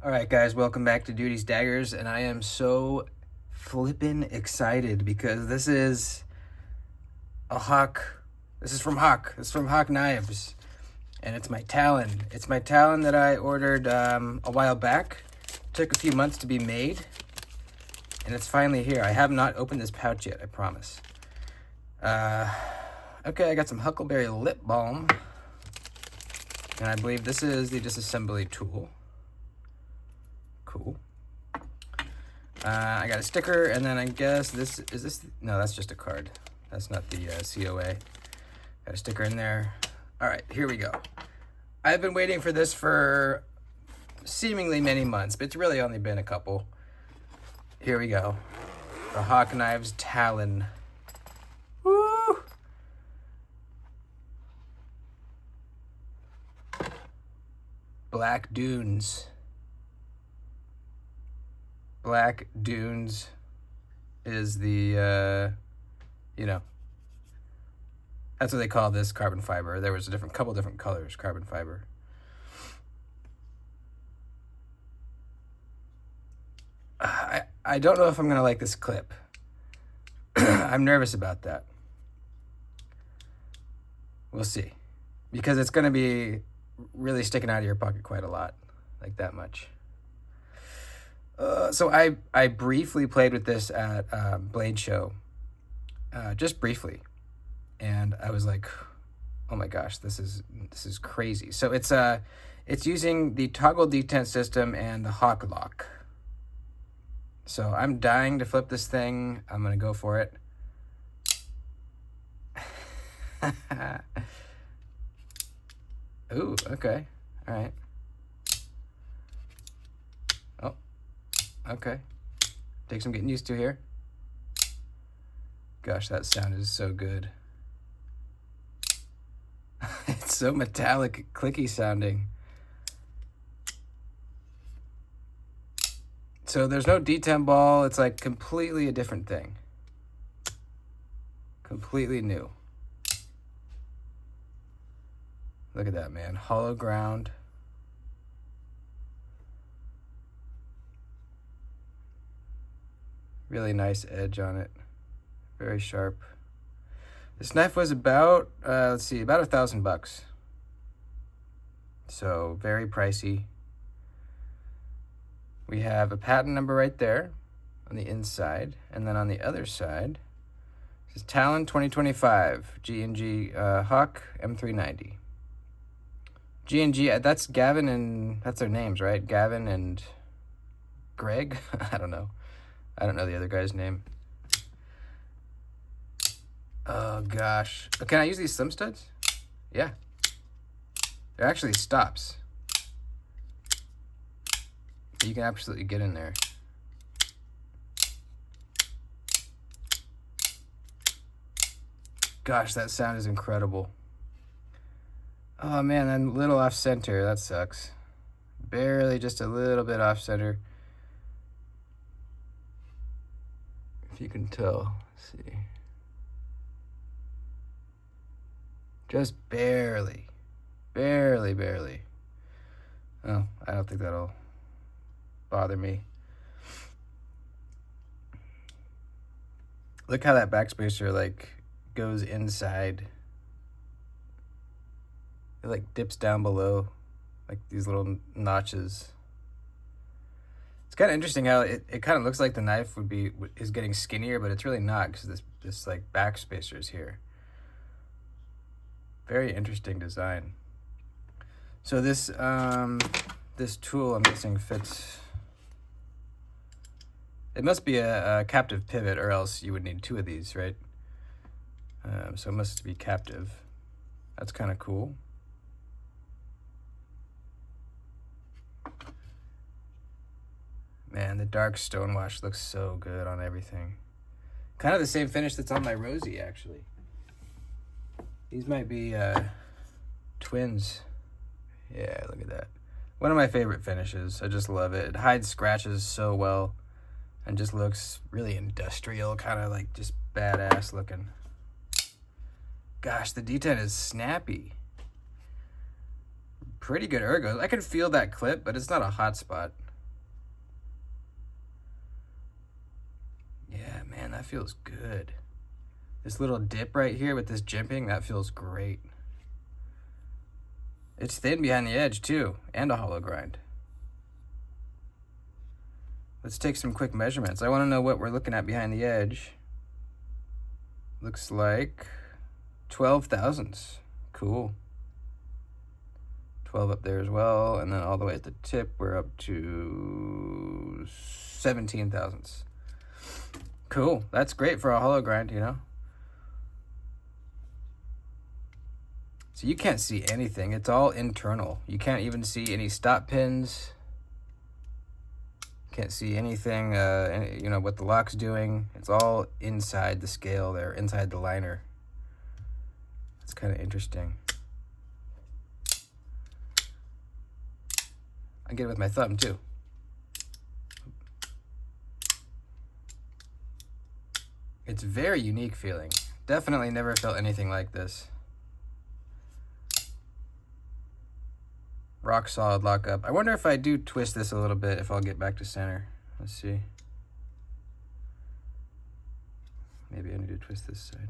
Alright guys, welcome back to Duty's Daggers, and I am so flippin' excited because this is a Hawk. This is from Hawk. This is from Hawk Knives. And it's my Talon. It's my Talon that I ordered a while back. Took a few months to be made. And it's finally here. I have not opened this pouch yet, I promise. Okay, I got some Huckleberry lip balm. And I believe this is the disassembly tool. Cool. I got a sticker, and then I guess no, that's just a card. That's not the COA. Got a sticker in there. All right, here we go. I've been waiting for this for seemingly many months, but it's really only been a couple. Here we go. The Hawk Knives Talon. Woo! Black Dunes. Black Dunes is the, that's what they call this carbon fiber. There was a couple different colors, carbon fiber. I don't know if I'm going to like this clip. I'm nervous about that. We'll see. Because it's going to be really sticking out of your pocket quite a lot. Like that much. So I briefly played with this at Blade Show, just briefly, and I was like, "Oh my gosh, this is crazy!" So it's using the toggle detent system and the Hawk lock. So I'm dying to flip this thing. I'm gonna go for it. Ooh, okay, all right. Okay. Take some getting used to here. Gosh, that sound is so good. It's so metallic, clicky sounding. So there's no detent ball. It's like completely a different thing. Completely new. Look at that, man. Hollow ground. Really nice edge on it. Very sharp. This knife was about, about $1,000. So very pricey. We have a patent number right there on the inside. And then on the other side, this is Talon 2025, G&G Hawk M390. G&G, that's Gavin and, that's their names, right? Gavin and Greg? I don't know. I don't know the other guy's name. Oh, gosh. Oh, can I use these slim studs? Yeah. They're actually stops. You can absolutely get in there. Gosh, that sound is incredible. Oh, man, I'm a little off center. That sucks. Barely just a little bit off center. If you can tell, let's see. Just barely. Barely. Oh, I don't think that'll bother me. Look how that backspacer like goes inside. It like dips down below, like these little notches. It's kind of interesting how it kind of looks like the knife is getting skinnier, but it's really not because this like backspacer is here. Very interesting design. So this this tool I'm guessing fits. It must be a captive pivot, or else you would need two of these, right? So it must be captive. That's kind of cool. Man, the dark stonewash looks so good on everything. Kind of the same finish that's on my Rosie, actually. These might be twins. Yeah, look at that. One of my favorite finishes. I just love it. It hides scratches so well and just looks really industrial, kind of like just badass looking. Gosh, the detent is snappy. Pretty good ergo. I can feel that clip, but it's not a hot spot. Man, that feels good. This little dip right here with this jimping, that feels great. It's thin behind the edge too, and a hollow grind. Let's take some quick measurements. I want to know what we're looking at behind the edge. Looks like 12 thousandths. Cool. 12 up there as well, and then all the way at the tip, we're up to 17 thousandths. Cool. That's great for a hollow grind, you know? So you can't see anything. It's all internal. You can't even see any stop pins. Can't see anything, you know, what the lock's doing. It's all inside the scale there, inside the liner. It's kind of interesting. I get it with my thumb too. It's very unique feeling. Definitely never felt anything like this. Rock solid lockup. I wonder if I do twist this a little bit, if I'll get back to center. Let's see. Maybe I need to twist this side.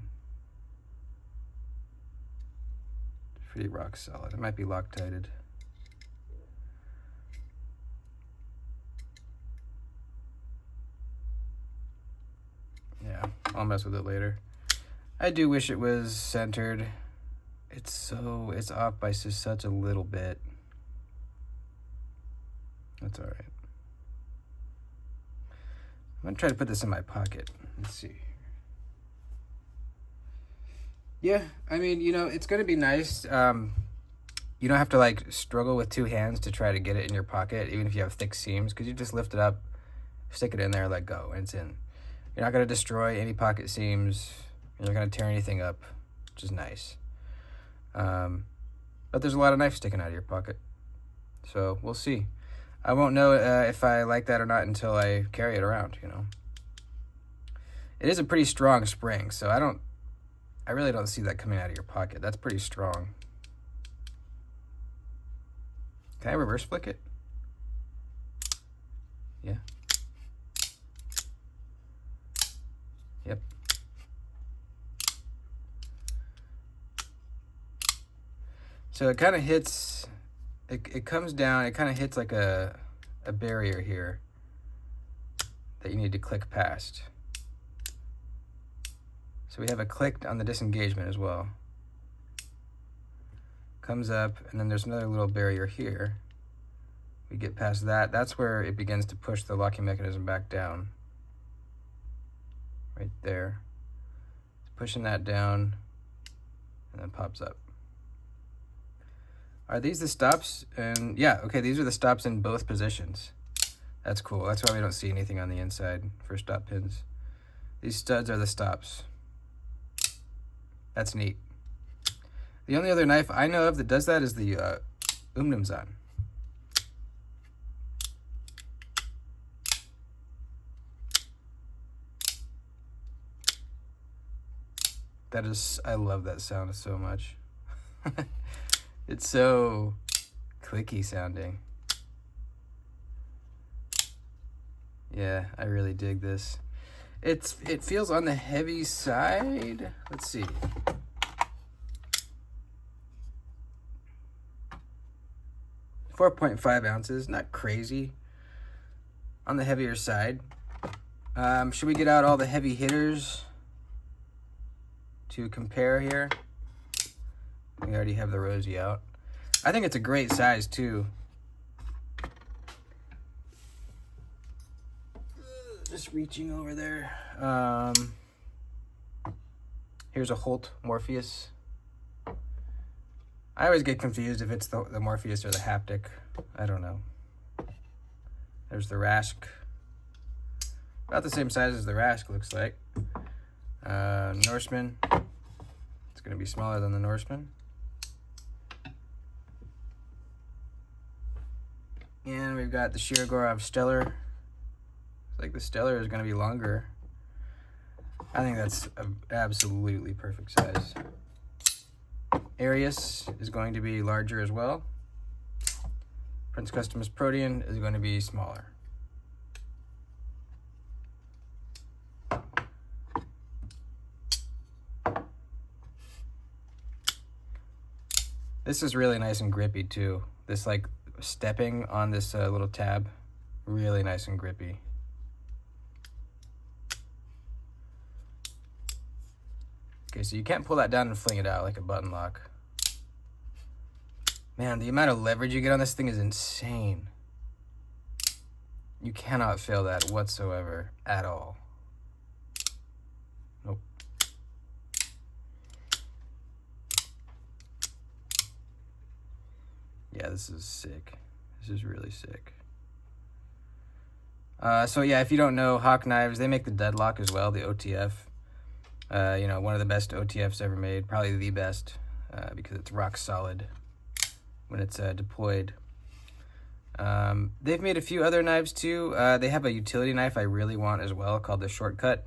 Pretty rock solid. It might be Loctited. Yeah, I'll mess with it later. I do wish it was centered. It's off by just such a little bit. That's all right. I'm gonna try to put this in my pocket. Let's see. Yeah, I mean, you know, it's gonna be nice. You don't have to like struggle with two hands to try to get it in your pocket, even if you have thick seams, because you just lift it up, stick it in there, let go, and it's in. You're not gonna destroy any pocket seams. You're not gonna tear anything up, which is nice. But there's a lot of knife sticking out of your pocket, so we'll see. I won't know if I like that or not until I carry it around, you know. It is a pretty strong spring, so I really don't see that coming out of your pocket. That's pretty strong. Can I reverse flick it? Yeah. Yep. So it kind of hits, it comes down, it kind of hits like a barrier here that you need to click past. So we have a click on the disengagement as well. Comes up, and then there's another little barrier here. We get past that. That's where it begins to push the locking mechanism back down. Right there. It's pushing that down, and then pops up. Are these the stops? And yeah, okay, these are the stops in both positions. That's cool. That's why we don't see anything on the inside for stop pins. These studs are the stops. That's neat. The only other knife I know of that does that is the Umnumzan. That is, I love that sound so much. It's so clicky sounding. Yeah, I really dig this. It feels on the heavy side. Let's see. .5 ounces, not crazy. On the heavier side. Should we get out all the heavy hitters to compare here? We already have the Rosie out. I think it's a great size too. Just reaching over there. Here's a Holt Morpheus. I always get confused if it's the Morpheus or the Haptic. I don't know. There's the Rask. About the same size as the Rask, looks like. Norseman. It's going to be smaller than the Norseman. And we've got the Shirogorov Stellar. It's like the Stellar is going to be longer. I think that's an absolutely perfect size. Arius is going to be larger as well. Prince Customs Protean is going to be smaller. This is really nice and grippy too. This like stepping on this little tab, really nice and grippy. Okay, so you can't pull that down and fling it out like a button lock. Man, the amount of leverage you get on this thing is insane. You cannot fail that whatsoever at all. Nope. Yeah, this is sick. This is really sick. So yeah, if you don't know, Hawk Knives, they make the Deadlock as well, the OTF. You know, one of the best OTFs ever made, probably the best, because it's rock solid when it's deployed. They've made a few other knives too. They have a utility knife I really want as well called the Shortcut.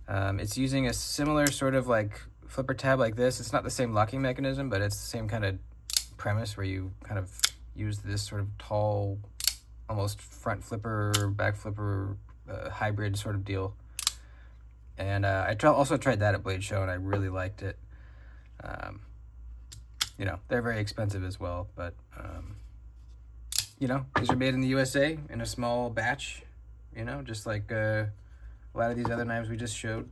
It's using a similar sort of like flipper tab like this. It's not the same locking mechanism, but it's the same kind of premise where you kind of use this sort of tall, almost front flipper, back flipper, hybrid sort of deal. And I also tried that at Blade Show, and I really liked it. You know, they're very expensive as well, but you know, these are made in the USA in a small batch, you know, just like a lot of these other knives we just showed.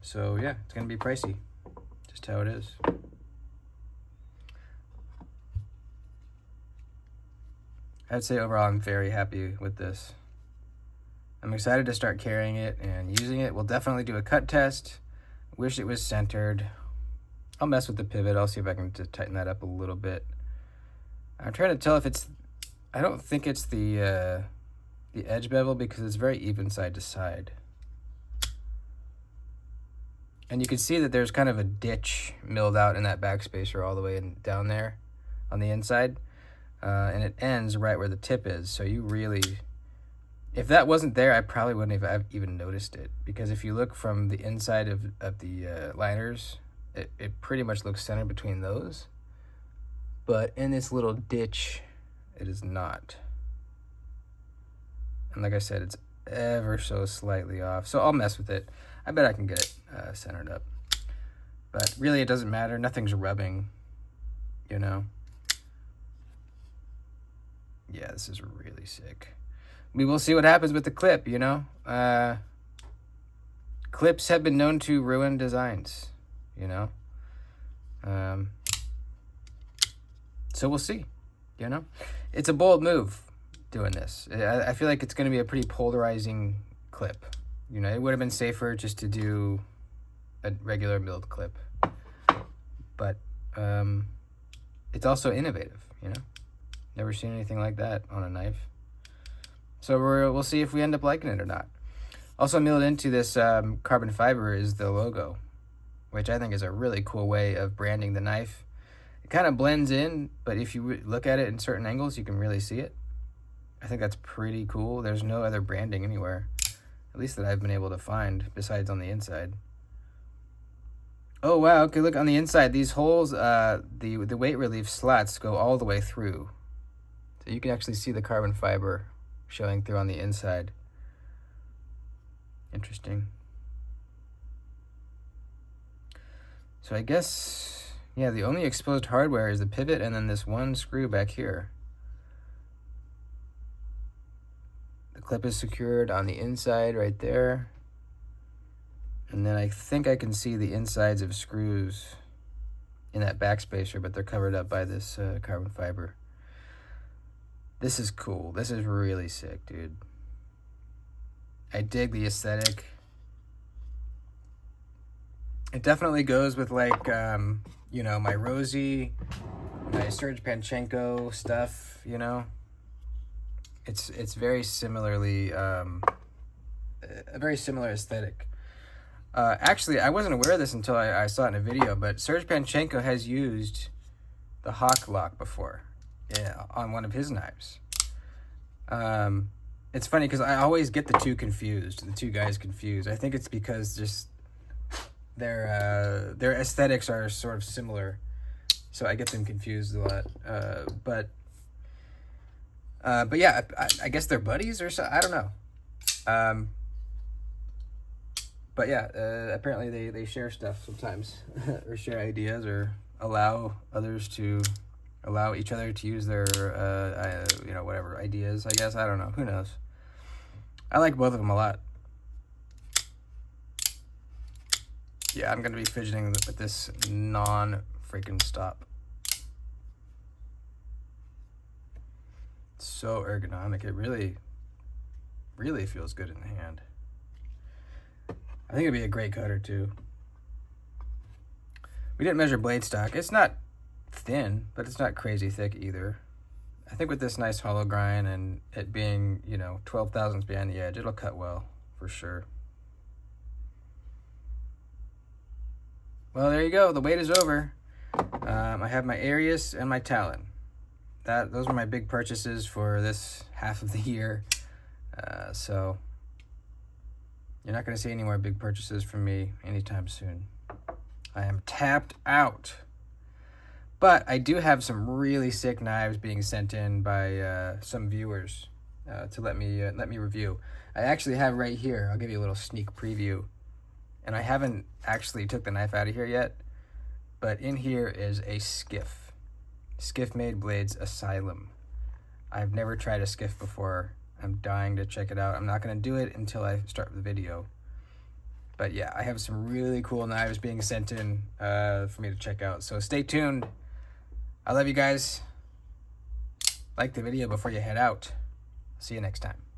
So yeah, it's gonna be pricey, just how it is. I'd say overall I'm very happy with this. I'm excited to start carrying it and using it. We'll definitely do a cut test. Wish it was centered. I'll mess with the pivot. I'll see if I can tighten that up a little bit. I'm trying to tell if it's, I don't think it's the edge bevel because it's very even side to side. And you can see that there's kind of a ditch milled out in that backspacer all the way down there on the inside. And it ends right where the tip is. So you really, if that wasn't there, I probably wouldn't have even noticed it. Because if you look from the inside of the liners, it pretty much looks centered between those. But in this little ditch, it is not. And like I said, it's ever so slightly off. So I'll mess with it. I bet I can get it centered up. But really, it doesn't matter. Nothing's rubbing, you know. Yeah, this is really sick. We will see what happens with the clip, you know. Clips have been known to ruin designs, you know. So we'll see, you know. It's a bold move doing this. I feel like it's going to be a pretty polarizing clip. You know, it would have been safer just to do a regular milled clip. But it's also innovative, you know. Never seen anything like that on a knife. So we'll see if we end up liking it or not. Also milled into this carbon fiber is the logo, which I think is a really cool way of branding the knife. It kind of blends in, but if you look at it in certain angles, you can really see it. I think that's pretty cool. There's no other branding anywhere, at least that I've been able to find, besides on the inside. Oh, wow. Okay, look, on the inside, these holes, the weight relief slots go all the way through. So you can actually see the carbon fiber showing through on the inside. Interesting. So I guess, yeah, the only exposed hardware is the pivot and then this one screw back here. The clip is secured on the inside right there. And then I think I can see the insides of screws in that backspacer, but they're covered up by this carbon fiber. This is cool. This is really sick, dude. I dig the aesthetic. It definitely goes with like, you know, my Rosie, my Serge Panchenko stuff, you know. It's very similarly, a very similar aesthetic. Actually, I wasn't aware of this until I saw it in a video, but Serge Panchenko has used the Hawk lock before, yeah, on one of his knives. It's funny because I always get the two guys confused. I think it's because just their aesthetics are sort of similar, so I get them confused a lot. But yeah, I guess they're buddies or so. I don't know. But yeah, apparently they share stuff sometimes, or share ideas, or allow each other to use their, you know, whatever ideas, I guess. I don't know. Who knows? I like both of them a lot. Yeah, I'm going to be fidgeting with this non-freaking stop. It's so ergonomic. It really, really feels good in the hand. I think it'd be a great cutter too. We didn't measure blade stock. It's not thin, but it's not crazy thick either. I think with this nice hollow grind and it being, you know, 12 thousandths behind the edge, it'll cut well for sure. Well, there you go. The wait is over. I have my Arius and my Talon. Those were my big purchases for this half of the year. So you're not going to see any more big purchases from me anytime soon. I am tapped out. But I do have some really sick knives being sent in by some viewers to let me review. I actually have right here. I'll give you a little sneak preview. And I haven't actually took the knife out of here yet, but in here is a skiff. Skiff Made Blades Asylum. I've never tried a skiff before. I'm dying to check it out. I'm not going to do it until I start the video. But yeah, I have some really cool knives being sent in for me to check out. So stay tuned. I love you guys. Like the video before you head out. See you next time.